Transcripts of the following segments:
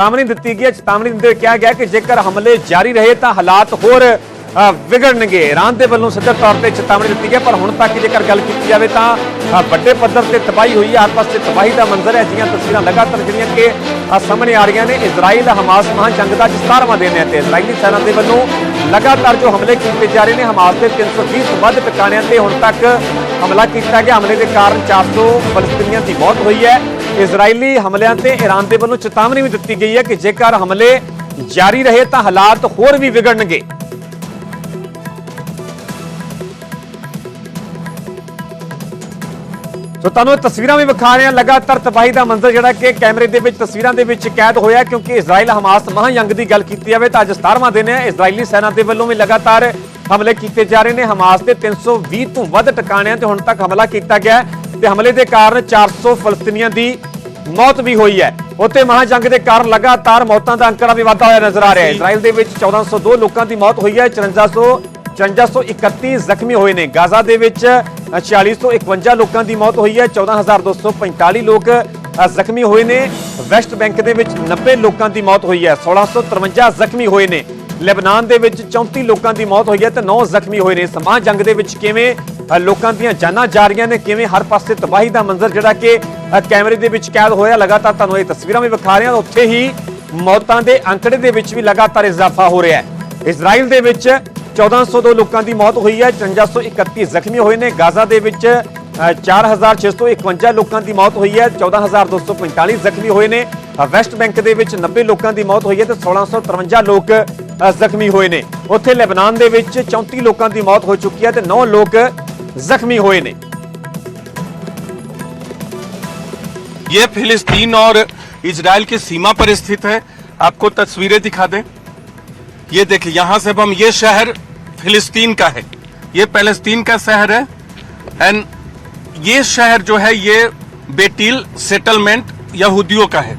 चेतावनी दी गई। चेतावनी दिंदे कहा गया कि जेकर हमले जारी रहे तो हालात होर विगड़नगे। ईरान के वालों सिद्ध तौर पर चेतावनी दी गई, पर हुण तक जेकर गल की जाए तो बड़े पद्धर से तबाही हुई है। हर पासे तबाही का मंजर है। जियां तस्वीरां लगातार जिहड़ियां कि सामने आ रही ने। इजराइल हमास महाजंग का 17वां दिन है। इजरायली सेना के वालों लगातार जो हमले किए जा रहे हैं, हमास के 320 तो वध ठिकाणियां ते हुण तक हमला किया गया। हमले के कारण 400 फलस्तीनियों की मौत हुई है। इजरायली हमलों से ईरान के वालों चेतावनी भी दी गई है कि जेकर हमले जारी रहे तो हालात होर भी विगड़नगे। तो तुहानूं तस्वीरां भी विखा रहे हैं। लगातार तबाही का मंजर जिहड़ा कि कैमरे दे विच तस्वीरां दे विच कैद होया, क्योंकि इजराइल हमास महाजंग की गल की जाए तो अज 17वां दिन है। इजरायली सेना के वालों भी लगातार हमले किए जा रहे हैं। हमास के 320 तो वध ठिकाणियां ते हुण तक हमला किया गया है। हमले के कारण 400 फलस्तीनियों की मौत भी हुई है। उत्ते महाजंग के कारण लगातार मौतों का अंकड़ा भी वाधा होया नजर आ रहा है। इजराइल के 1402 लोगों की मौत हुई है, 5431 जख्मी हुए ने। गाजा के 4651 लोगों की मौत हुई है, 14245 लोग जख्मी हुए ने। वैस्ट बैंक के 90 लोगों की मौत हुई है, 1653 जख्मी हुए ने। लेबनान के 34 लोगों की मौत हुई है तो 9 जख्मी हुए ने। महाजंग के किवें लोगों दी जाना जा रही ने, किवें हर पासे तबाही का मंजर जिहड़ा कि कैमरे के कैद होया। लगातार तुहानूं ये तस्वीरां भी विखा रहे हैं। उत्थे ही मौतों के अंकड़े के भी लगातार इजाफा हो रहा है। इजराइल के 1402 लोगों की मौत हुई है, 5531 जख्मी हुए ने। गाजा के 4651 लोगों की मौत हुई है, 14245 जख्मी हुए ने। वैस्ट बैंक के 90 लोगों की मौत हुई है तो 1653 लोग जख्मी हुए ने। उत्थे लेबनान के 34 लोगों की मौत हो चुकी है तो 9 लोग जख्मी हुए ने। ये फिलिस्तीन और इजराइल की सीमा पर स्थित है। आपको तस्वीरें दिखा दें। ये देखिए, यहां से हम, ये शहर फिलिस्तीन का है, ये पैलेस्तीन का शहर है। एंड ये शहर जो है ये बेटिल सेटलमेंट यहूदियों का है।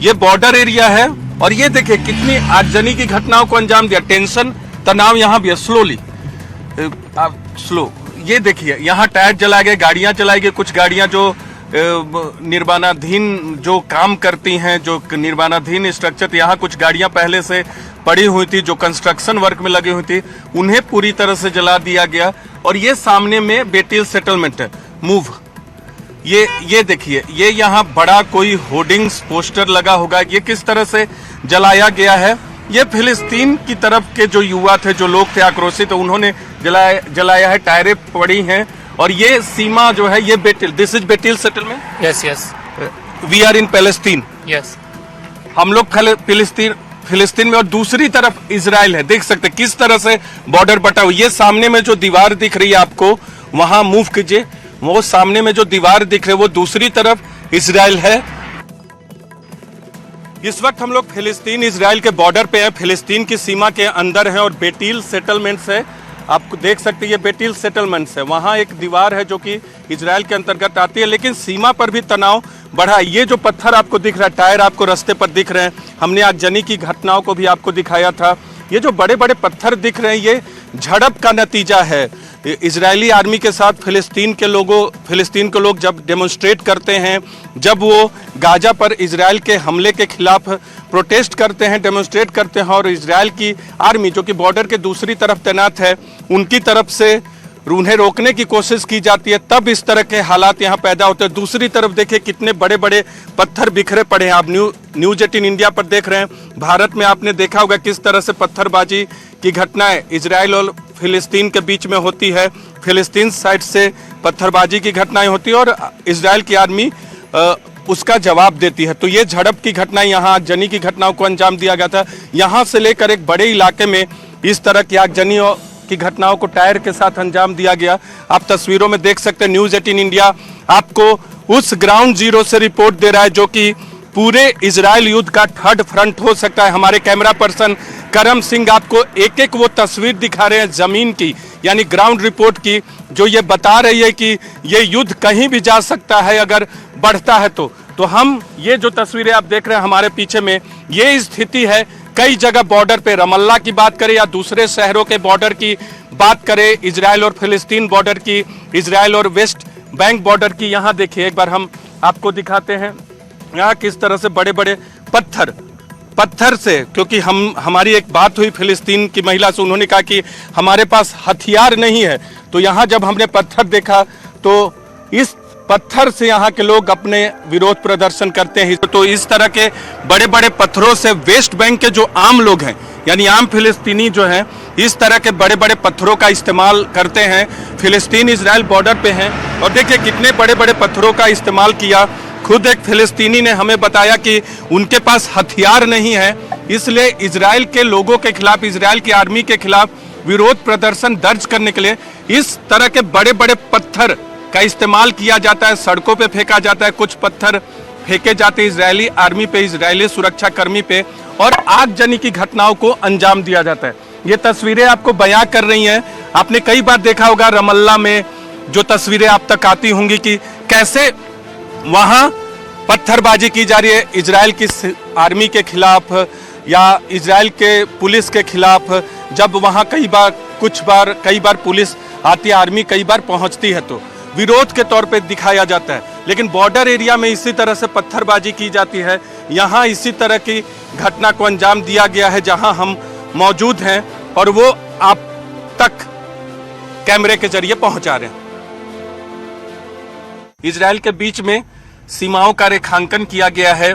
ये बॉर्डर एरिया है। और ये देखिए कितनी आगजनी की घटनाओं को अंजाम दिया। टेंशन, तनाव यहाँ भी है। स्लो ये देखिए, यहाँ टायर जलाए गए, गाड़ियां चलाई गई। कुछ गाड़ियां जो निर्माणाधीन जो काम करती हैं, जो निर्माणाधीन स्ट्रक्चर, यहाँ कुछ गाड़ियां पहले से पड़ी हुई थी जो कंस्ट्रक्शन वर्क में लगी हुई थी, उन्हें पूरी तरह से जला दिया गया। और ये सामने में बेटिल सेटलमेंट है, मूव। ये देखिए, ये यहाँ बड़ा कोई होर्डिंग्स पोस्टर लगा होगा। ये किस तरह से जलाया गया है। ये फिलिस्तीन की तरफ के जो युवा थे, जो लोग थे आक्रोशित, तो उन्होंने जलाया है। टायरें पड़ी हैं। और ये सीमा जो है ये Beit El, this is Beit El settlement. Yes yes, we are in Palestine. Yes, हम लोग फिलिस्तीन में, और दूसरी तरफ इजराइल है। देख सकते किस तरह से बॉर्डर बटा हुआ। ये सामने में जो दीवार दिख रही है आपको, वहां मूव कीजिए। वो सामने में जो दीवार दिख रही है वो दूसरी तरफ इजराइल है। इस वक्त हम लोग फिलिस्तीन इजराइल के बॉर्डर पे हैं, फिलिस्तीन की सीमा के अंदर है। और बेटिल सेटलमेंट्स है, आपको देख सकते हैं ये बेटिल सेटलमेंट्स है। वहाँ एक दीवार है जो कि इजराइल के अंतर्गत आती है, लेकिन सीमा पर भी तनाव बढ़ा। ये जो पत्थर आपको दिख रहा है, टायर आपको रास्ते पर दिख रहे हैं, हमने आगजनी की घटनाओं को भी आपको दिखाया था। ये जो बड़े बड़े पत्थर दिख रहे हैं ये झड़प का नतीजा है। इजरायली आर्मी के साथ फिलिस्तीन के लोग जब डेमोन्स्ट्रेट करते हैं, जब वो गाजा पर इजराइल के हमले के खिलाफ प्रोटेस्ट करते हैं, डेमोन्स्ट्रेट करते हैं, और इजराइल की आर्मी जो कि बॉर्डर के दूसरी तरफ तैनात है, उनकी तरफ से उन्हें रोकने की कोशिश की जाती है, तब इस तरह के हालात यहाँ पैदा होते हैं। दूसरी तरफ देखिए कितने बड़े बड़े पत्थर बिखरे पड़े हैं। आप न्यूज 18 इंडिया पर देख रहे हैं। भारत में आपने देखा होगा किस तरह से पत्थरबाजी की घटनाएं इजराइल और फिलिस्तीन के बीच में होती है। फिलिस्तीन साइड से पत्थरबाजी की घटनाएं होती है और इजराइल की आर्मी उसका जवाब देती है। तो ये झड़प की घटना, यहाँ आगजनी की घटनाओं को अंजाम दिया गया था। यहाँ से लेकर एक बड़े इलाके में इस तरह की आगजनी की घटनाओं को टायर के साथ अंजाम दिया गया। आप तस्वीरों में देख सकते हैं। न्यूज 18 इंडिया आपको उस ग्राउंड जीरो से रिपोर्ट दे रहा है जो कि पूरे इजराइल युद्ध का थर्ड फ्रंट हो सकता है। हमारे कैमरा पर्सन करम सिंह आपको एक एक वो तस्वीर दिखा रहे हैं जमीन की, यानी ग्राउंड रिपोर्ट की, जो ये बता रही है कि ये युद्ध कहीं भी जा सकता है अगर बढ़ता है तो हम ये जो तस्वीरें आप देख रहे हैं हमारे पीछे में, ये स्थिति है कई जगह बॉर्डर पे। रमल्ला की बात करें या दूसरे शहरों के बॉर्डर की बात करें, इजराइल और फिलिस्तीन बॉर्डर की, इजराइल और वेस्ट बैंक बॉर्डर की, यहाँ देखिए एक बार हम आपको दिखाते हैं यहाँ किस तरह से बड़े बड़े पत्थर से, क्योंकि हमारी एक बात हुई फिलिस्तीन की महिला से, उन्होंने कहा कि हमारे पास हथियार नहीं है, तो यहाँ जब हमने पत्थर देखा तो इस पत्थर से यहाँ के लोग अपने विरोध प्रदर्शन करते हैं। तो इस तरह के बड़े बड़े पत्थरों से वेस्ट बैंक के जो आम लोग हैं, यानी आम फिलिस्तीनी जो हैं, इस तरह के बड़े बड़े पत्थरों का इस्तेमाल करते हैं। फिलिस्तीन इजराइल बॉर्डर पे हैं और देखिए कितने बड़े बड़े पत्थरों का इस्तेमाल किया। खुद एक फिलिस्तीनी ने हमें बताया कि उनके पास हथियार नहीं है, इसलिए इजराइल के लोगों के खिलाफ, इजराइल की आर्मी के खिलाफ विरोध प्रदर्शन दर्ज करने के लिए इस तरह के बड़े बड़े पत्थर का इस्तेमाल किया जाता है। सड़कों पे फेंका जाता है, कुछ पत्थर फेंके जाते हैं इजरायली आर्मी पे, इजरायली सुरक्षा कर्मी पे, और आगजनी की घटनाओं को अंजाम दिया जाता है। ये तस्वीरें आपको बयां कर रही हैं। आपने कई बार देखा होगा रमल्ला में जो तस्वीरें आप तक आती होंगी कि कैसे वहां पत्थरबाजी की जा रही है इजराइल की आर्मी के खिलाफ या इजराइल के पुलिस के खिलाफ। जब वहां कई बार पुलिस आती है, आर्मी कई बार पहुंचती है, तो विरोध के तौर पे दिखाया जाता है। लेकिन बॉर्डर एरिया में इसी तरह से पत्थरबाजी की जाती है। यहाँ इसी तरह की घटना को अंजाम दिया गया है जहां हम मौजूद हैं, और वो आप तक कैमरे के जरिए पहुंचा रहे हैं। इजराइल के बीच में सीमाओं का रेखांकन किया गया है,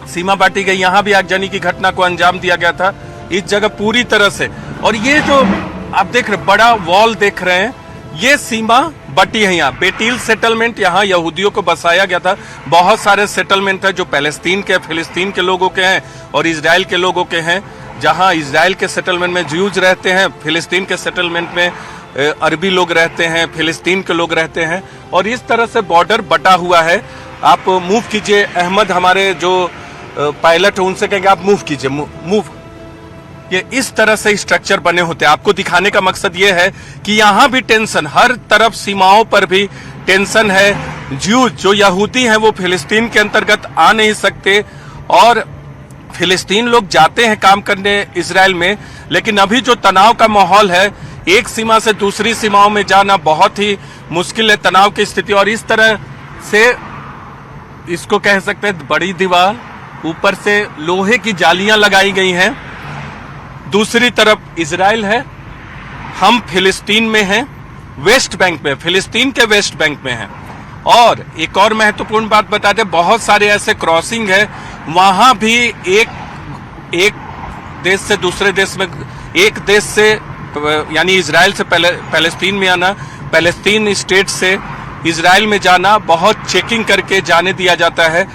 सीमा बांटी गई। यहाँ भी आगजनी की घटना को अंजाम दिया गया था इस जगह पूरी तरह से। और ये जो आप देख रहे बड़ा वॉल देख रहे हैं, ये सीमा बटी है। यहाँ बेटील सेटलमेंट, यहाँ यहूदियों को बसाया गया था। बहुत सारे सेटलमेंट है जो पैलेस्तीन के, फिलिस्तीन के लोगों के हैं और इजराइल के लोगों के हैं। जहाँ इजराइल के सेटलमेंट में ज्यूज रहते हैं, फिलिस्तीन के सेटलमेंट में अरबी लोग रहते हैं, फिलिस्तीन के लोग रहते हैं, और इस तरह से बॉर्डर बटा हुआ है। आप मूव कीजिए, अहमद हमारे जो पायलट है उनसे कहेंगे आप मूव कीजिए, मूव। ये इस तरह से स्ट्रक्चर बने होते हैं। आपको दिखाने का मकसद ये है कि यहाँ भी टेंशन, हर तरफ सीमाओं पर भी टेंशन है। ज्यूज जो यहूदी हैं वो फिलिस्तीन के अंतर्गत आ नहीं सकते, और फिलिस्तीन लोग जाते हैं काम करने इजराइल में, लेकिन अभी जो तनाव का माहौल है, एक सीमा से दूसरी सीमाओं में जाना बहुत ही मुश्किल है, तनाव की स्थिति। और इस तरह से इसको कह सकते हैं बड़ी दीवार, ऊपर से लोहे की जालियां लगाई गई हैं। दूसरी तरफ इजराइल है, हम फिलिस्तीन में हैं, वेस्ट बैंक में, फिलिस्तीन के वेस्ट बैंक में हैं। और एक और महत्वपूर्ण बात बता दें, बहुत सारे ऐसे क्रॉसिंग है, वहां भी एक देश से दूसरे देश में, एक देश से यानी इजराइल से पैलेस्तीन में आना, पैलेस्तीन स्टेट से इजराइल में जाना बहुत चेकिंग करके जाने दिया जाता है।